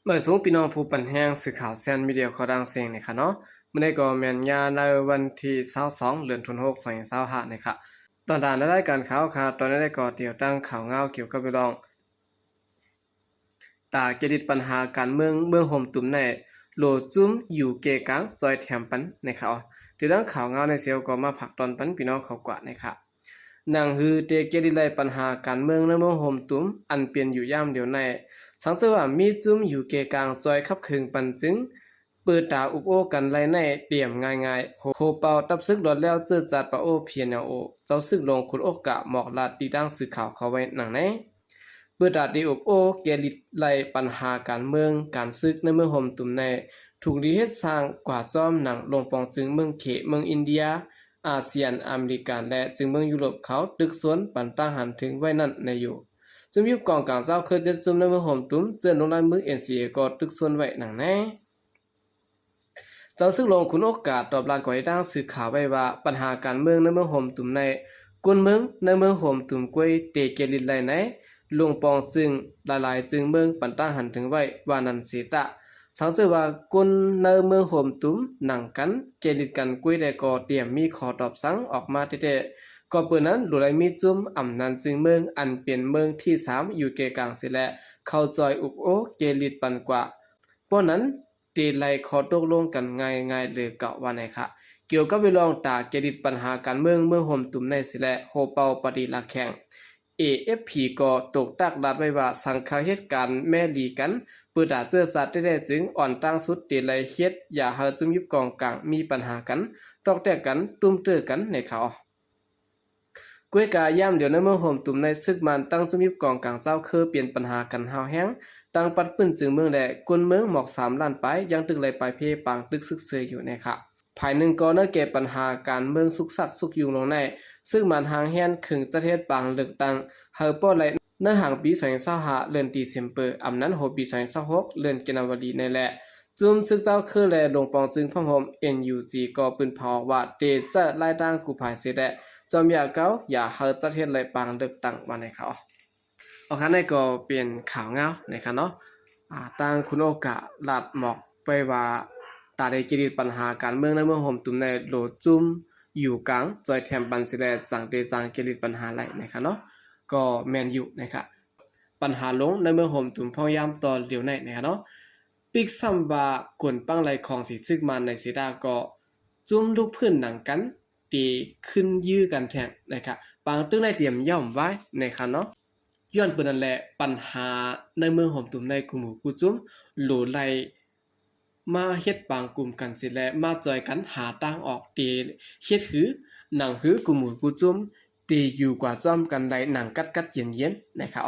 เมื่อสูงพี่น้องผู้ปันแห้งสื่อข่าวแซนมีเดียเขาดังเสียงนะคะเนาะเมื่อได้ก็แม่นยาในวันที่22เดือนธันวาคม2025นะคะตอนด่านได้การข่าวค่ะตอนนี้ได้ก็เดี่ยวตั้งข่าวเงาเกี่ยวกับพี่น้องตาเกดิดปัญหาการเมืองห่มตุ่มในโลจุ้มอยู่เกกังจอยแถมปันนะครับที่ดังข่าวเงาในเซียวก็มาผักตอนปันพี่น้องเขากว่านะครับนางฮือเตเกดิไลปัญหาการเมืองในเมืองห่มตุ่มอันเปลี่ยนอยู่ย่ามเดียวในสังเกตว่ามีจุ้มอยู่เกกลางจอยขับคึงปันจึงเปิดตาอุปโอกันไลในเตรียมง่ายๆโคเป่าตับซึกดอดแล้วเจอจัดปะโอเพียนโอเจ้าซึกลงคุณโอกะหมอกลาดตีดังสื่อข่าวเขาไว้หนังไหนเปิดตาดีอุปโอเกลิดไลปัญหาการเมืองการซึกในเมืองห่มตุ่มในถูกดีเฮ็ดสร้างกว่าซ้อมหนังลงปองจึงเมืองเขเมืองอินเดียอาเซียนอเมริกันและจึงเมืองยุโรปเขาตึกสวนปันตั้งหันถึงไว้นั่นในอยู่จึงมีกองกลางเจ้าเคยจะซุ่มในเมืองห่มตุ้มเจอลงในมือ NCA ก็ตึกสวนไว้หนังแน่เจ้าซึ่งลงคุณโอกาสตอบรับก่อยดังสื่อข่าวไว้ว่าปัญหาการเมืองในเมืองห่มตุ้มในกุนเมืองในเมืองห่มตุ้มกวยเตเกลินไลไหนลงปองจึงหลายๆจึงเมืองปันตั้งหันถึงไว้ว่านันเสตะสังเสว่ากุนในเมืองห่มตุ้มหนังกันเกลิดกันกวยได้ก็เตรียมมีขอตอบสังออกมาเตก็เปิดนั้นหลุดไหลมีจุ้มอ่ำนันจึงเมืองอันเปลี่ยนเมืองที่3อยู่เกกลางเสียและเข้าจอยอุปโอเกลิดปันกว่าเพราะนั้นตีไหลขอตกลงกันง่ายๆเลยเก่าว่าไหนคะเกี่ยวกับเวลองตาเกลิดปัญหาการเมืองห่มตุ่มในเสียและโฮเปาปฏิลักแข่ง AFP ก็ตกตักดัดไว้ว่าสังคาเหตุการณ์แม่ลีกันเปิดอาเจอสัตว์ได้จึงอ่อนตั้งสุดตีไหลเฮ็ดอย่าเฮาจุ่มยุบกองกลางมีปัญหากันตอกแตกกันตุ้มเตื้อกันในเขากวยกาย่ำเดี๋ยวในเมืองห่มตุ่มในซึกมันตั้งจุมิบกองกลางเจ้าคือเปลี่ยนปัญหากันหาวแห้งตั้งปัดปื้นจึงเมืองแดกวนเมืองหมอก3ล้านไปยังตึกไหลไปเพปางตึกซึกเซยอยู่นะครับภายหนึ่งก็เนื้อเก็บปัญหาการเมืองสุกสักสุกอยู่ลงในซึ่งมันหางแห้นขึงประเทศปางเลือกตั้งเฮาป้อไหลเนื้อหางปี2025เดือนตีสิมเปอร์อำนั้นโหปี2026เดือนกันยายนในแหละจุมซึกเจ้าคือแลลงปองจึงพร้อมหอม NUG ก็ปืนเผาว่าเตจะไล่ตั้งกูภายเสด็จจอมอยากเก้าอย่าเฮาจะเฮ็ดเลยปางเลือกตั้งมาในเขาเอาคันนี้ก็เปลี่ยนข่าวเงานะครับเนาะตั้งคุณโอกะลาดหมอกไปว่าตาได้กิริปัญหาการเมืองในเมืองห่มตุ่มในโหลจุมอยู่กลางจอยแถมบันสิแลจังเตจังกิริปัญหาไหลนะครับเนาะก็แมนอยู่นะครับปัญหาลงในเมืองห่มตุ่มพยายามต่อเดียวในนะครับเนาะปิกซัมบากวนปังไหลของสีซึกมันในสีดาก็จุ่มลูกพื้นหนังกันตีขึ้นยื้อกันแทงนะครับปางตึ้งได้เตรียมย่อมไว้นะครับเนาะย้อนเปิดนั่นแหละปัญหาในเมืองห่มตุ่มในกลุ่มกูจุ่มโหลไหลมาเฮ็ดปางกลุ่มกันสิและมาจอยกันหาทางออกตีเฮ็ดคือหนังคือกลุ่มกูจุ่มตีอยู่กว่าจ้อมกันไหลหนังกัดเย็นๆนะครับ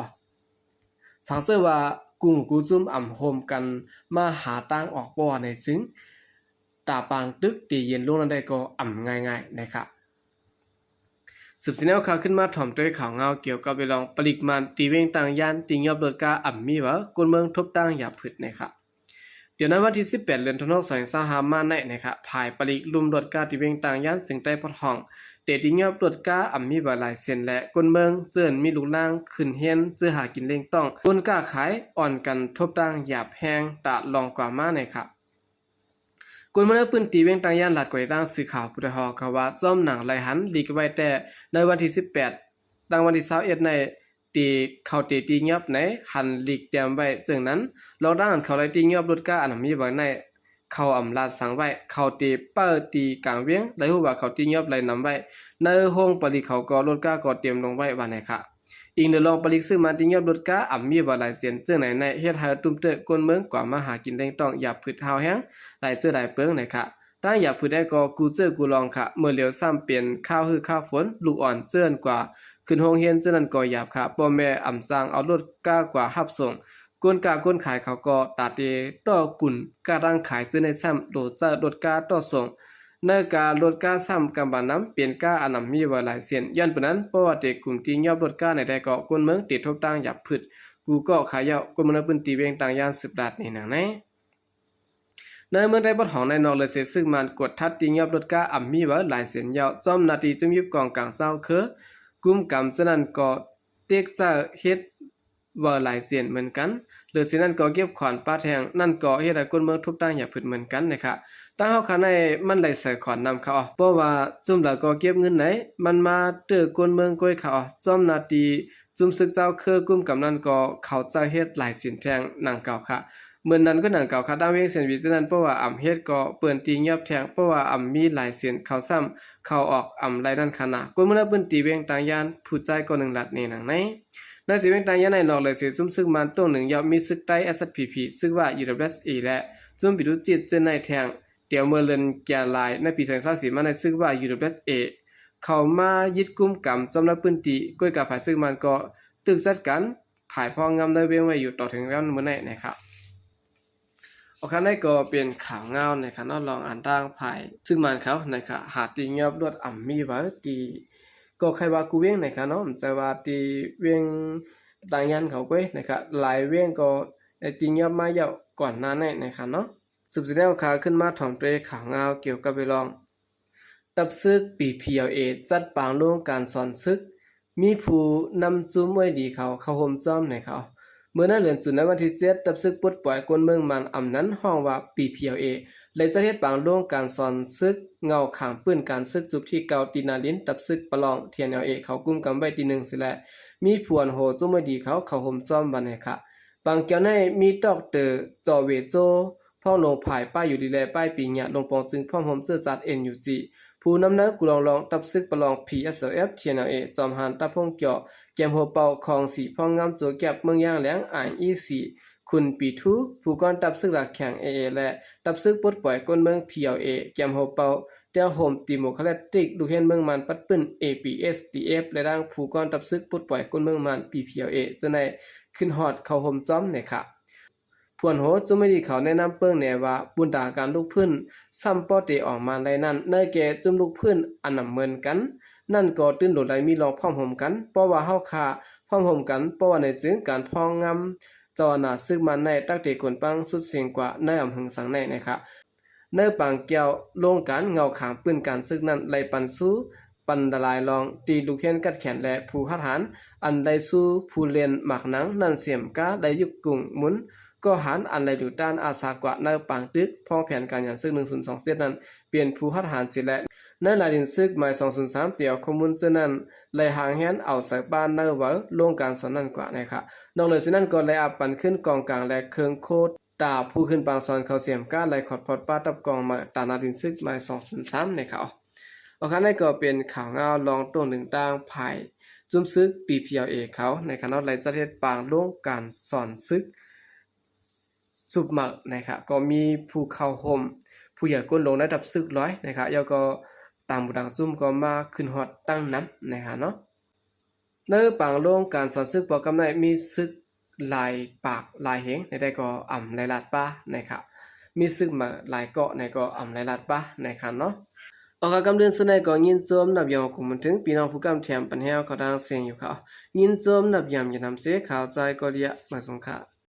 สังเสว่ากลุ่มกูจุ่มอ่ำโฮมกันมาหาทางออกบ่ในซึ่งตาปางตึกตีเย็นลงนั้นได้ก็อ่ำง่ายๆนะครับสืบสิแนวข่าวขึ้นมาถ่อมด้วยข่าวเงาเกี่ยวกับเวลองปริมาณตีเวงต่างย่านติงยอบรถกาอ่ำมีว่ากลเมืองทบตั้งหยาบผึดนะครับเดี๋ยวนั้นวันที่18เดือนธันวาคม2025มาในนะครับภายปริลุมรถกาตีเวงต่างย่านสิงใต้พอดห้องเตติงยอบรถกาอ่ำมีบ่หลายเส้นและกลเมืองเจิ้นมีลูกล่างขึ้นเฮียนเจอหากินเล่งต้องกลกาขายอ่อนกันทบตั้งหยาบแห้งตะลองกว่ามาในครับกวนเมื่อปืนตีเวงต่างย่านหลัดกว่าตั้งสื่อข่าวผู้ใดฮอเขาว่าจ้อมหนังไหลหันลีกไว้แต่ในวันที่18ตั้งวันที่21ในตีเขาตีเงียบในหันลีกเตรียมไว้ซึ่งนั้นลองด้านเขาไล่ตีเงียบรถกาอันมีไว้ในเขาอำลาดสังไว้เขาตีเปิดตีกลางเวียงไหลฮู้ว่าเขาตีเงียบไหลนำไว้ในห้องปริเขาก็รถกาก็เตรียมลงไว้ว่าไหนค่ะอีกเดือลองปริซื้อมาตีเงียบรถกาอ่ำมีบ่หลายเสียนจึงไหนในเฮ็ดให้ตุ้มเตะกวนเมืองกว่ามาหากินแดงต้องอย่าผึดหาวแฮงหลายเจอหลายเปิงไหนค่ะตั้งอย่าผึดได้ก็กูเจอกูลองค่ะเมื่อเหลียวซ้ำเปลี่ยนข้าวข้าวฝนลูกอ่อนเจิ้นกว่าขึ้นโรงเรียนเจ้านั้นก็หยาบค่ะพ่อแม่อ่ำจางเอารถก้ากว่ารับส่งกวนกาก้นขายเขาก็ตาเตต่อกุ่นกาดังขายซื้อในซ้ำโดจะรถกาต่อส่งเนื้อการถกาซ้ำกำบาน้ำเปลี่ยนกาอันนำมีไว้หลายเสียนย้อนปนั้นเพราะว่าเด็กกลุ่มที่ยอบรถกาในใดก็กวนเมืองติดทบตั้งหยับผึดกูก็ขายเยาะกวนเมืองปืนตีเวียงต่างย่าน10ดาดในหนังในเมืองได้บ่ของในนอกเลยเสียซึ่งมันกดทัดตียอบรถกาอ่ำมีไว้หลายเสียนเยาะจอมนาทีจุ่มยุบกองกลางเศร้าคือกุมกำฉะนั้นก็เต็กจะเฮ็ด ว่าหลายเสียนเหมือนกันหรือสินั้นก็เก็บขอนป้าแทงนั่นก็เฮ็ดให้คนเมืองทุกต่างอย่าผิดเหมือนกันนะครับตั้งเฮาข้างในมันไหลใส่ขอนนำเขาเพราะว่าจุ่มแล้วก็เก็บเงินไหนมันมาเตื้อคนเมืองก้อยเขาจอมนาตีจุ่มศึกเจ้าคือกุมกำนั้นก็เขาเจ้าเฮ็ดหลายสินแทงนางเก่าค่ะเหมือนนั้นก็หนังเก่าค่ะดาวเวียงเสียนวินั้นเพราะว่าเฮ็ดก็เปิ้นตีเงียบแทงเพราะว่ามีหลายเสียนเขาซ้ำเขาออกไหลนั่นขนาดคนเมื่อเปิ้นตีเวียงต่างยานผู้ใจก็1ลัดนี่หนังไหนในสิเวียงต่างยานในนอกเลยสิซุ่มซึกมันต้นหนึ่งยอมมีซึกใต้ SPP ซึ่งว่า UWSA และจุ่มปิดุจิตเจนในแทงเตียวเมื่อเลินแก่ลายในปี2024มาในซึ่งว่า UWSA เข้ามายึดกุมกำจำนวนปืนตีก้อยกับภายซึ่งมันก็ตึกจัดกันภายพองามได้เวียงไว้อยู่ต่อถึงแล้วมื้อไหนนะครับโอเคนั่นก็เป็นข่าวเงานะครับลองอ่านตั้งภายซึ่งมันเขานะครับหาตีเงียบรวดมีไว้ตีก็ใครว่ากูเวียงนะครับเนาะแต่ว่าตีเวียงต่างยันเขาก้อยนะครับหลายเวียงก็ตีเงียบมาเยอะก่อนหน้านี้นะครับเนาะสืบสวนแล้วข่าวขึ้นมาถ่อมตัวข่าวเงาเกี่ยวกับไปลองตับซึกปี PLA จัดปางร่วมการสอนซึกมีผู้นำจุ้มไว้ดีเขาห่มจ้อมในเขาเมื่อนั้นเดือนจุนในวันที่7ตับซึกปลดปล่อยคนเมืองมันนั้นห้องว่าปี PLA เลยจะเฮ็ดปางร่วมการสอนซึกเงาขางปืนการซึกจุบที่เก่าตีนาลินตับซึกประลองเทียน LA เขากุมกำไว้ที่1สิแลมีผวนโหจุ้มไว้ดีเขาห่มจ้อมบัดนี้ค่ะบางเกี่ยวในมีดอกเตอร์จอเวโจพ่อลงภายป้ายอยู่ดีแลป้ายปีญะลงปองจึงพ่อผมเจอจัด NUC ผู้นำนักกุลองตับซึกประลอง PSLF เทียน LA จอมหันตะพงเกี่ยวแกมโฮเป่าของสีพ่องงามโจแก็บเมืองย่างแหลงIEC คุณปีทูผู้ก่อนตับซึกหลักแข่ง AA และตับซึกปลดปล่อยคนเมือง PLA แกมโฮเป่าเตียวโฮมติโมคาเลติกดูเห็นเมืองมันปัดปื้น APSDF และดังผู้ก่อนตับซึกปลดปล่อยคนเมืองมัน PPLA ซึ่งในขึ้นฮอดเข้าห่มจ้อมเนี่ยค่ะพวนโหจุไม่ดีเขาแนะนำเปิ้งแน่ว่าบุญตาการลูกพื้นซ้ำป้อเตออกมาในนั้นเนแก่จุมลูกพื้นอันนำเหมือนกันนั่นก็ตื้นโดดไหลมีรองพร้อมห่มกันเพราะว่าเฮาคาพร้อมห่มกันเพราะว่าในซึ่งการพองงำจอหน้าซึ่งมันในตักเตคนปังสุดเสียงกว่าในอำหึงสังในนะครับเนื้อปังแก้วลงการเงาขางปืนการซึกนั้นไหลปันสู้ปันดลายลองตีลูกเห็นกัดแขนและผู้หัดหันอันใดสู้ผู้เรียนหมักหนังนั่นเสียมก้าได้ยุกกุ่งหมุนก็หันอันใดดูด้านอาสากว่าในปางตึกพ้องแผนการยันซึก1027นั้นเปลี่ยนผู้หัดหันสิและในลายดินซึกหมาย203เตียวข้อมูลเจนั้นไหลหางแฮนเอาใส่บ้านในเวอลงการสอนนั่นกว่านะครับนอกเลยสินั้นก็ไหลอับปันขึ้นกองกลางและเครื่องโคตรตาผู้ขึ้นปางสอนเขาเสียมก้าไหลขอดพอดป้าตับกองมาตานาดินซึกหมาย203นะครับโอเคนั่นก็เป็นข่าวเงาลองตัวหนึ่งต่างภายจุ่มซึก PPLA เขาในคณะไหลจะเฮ็ดปางลงการสอนซึกสุบหมักนะครับก็มีผู้เข้าห่มผู้ใหญ่ก้นลงระดับซึกร้อยนะครับแล้วก็ตามบุดังซุ่มก็มาขึ้นฮอดตั้งน้ำนะครับเนาะในปางลงการสอนซึกปอกำไรมีซึกลายปากลายเหงในได้ก็หลายลาดป้านะครับมีซึกมาหลายเกาะในก็หลายลาดป้านะครับเนาะออกกำเดินสุนัยก็ยินโจมนับยามกุมถึงพี่น้องผู้กำแถมปัญหาเขาดังเสียงอยู่เขายินโจมนับยามอย่านำเสียข่าวใจก็เรียกมาสงค่ะ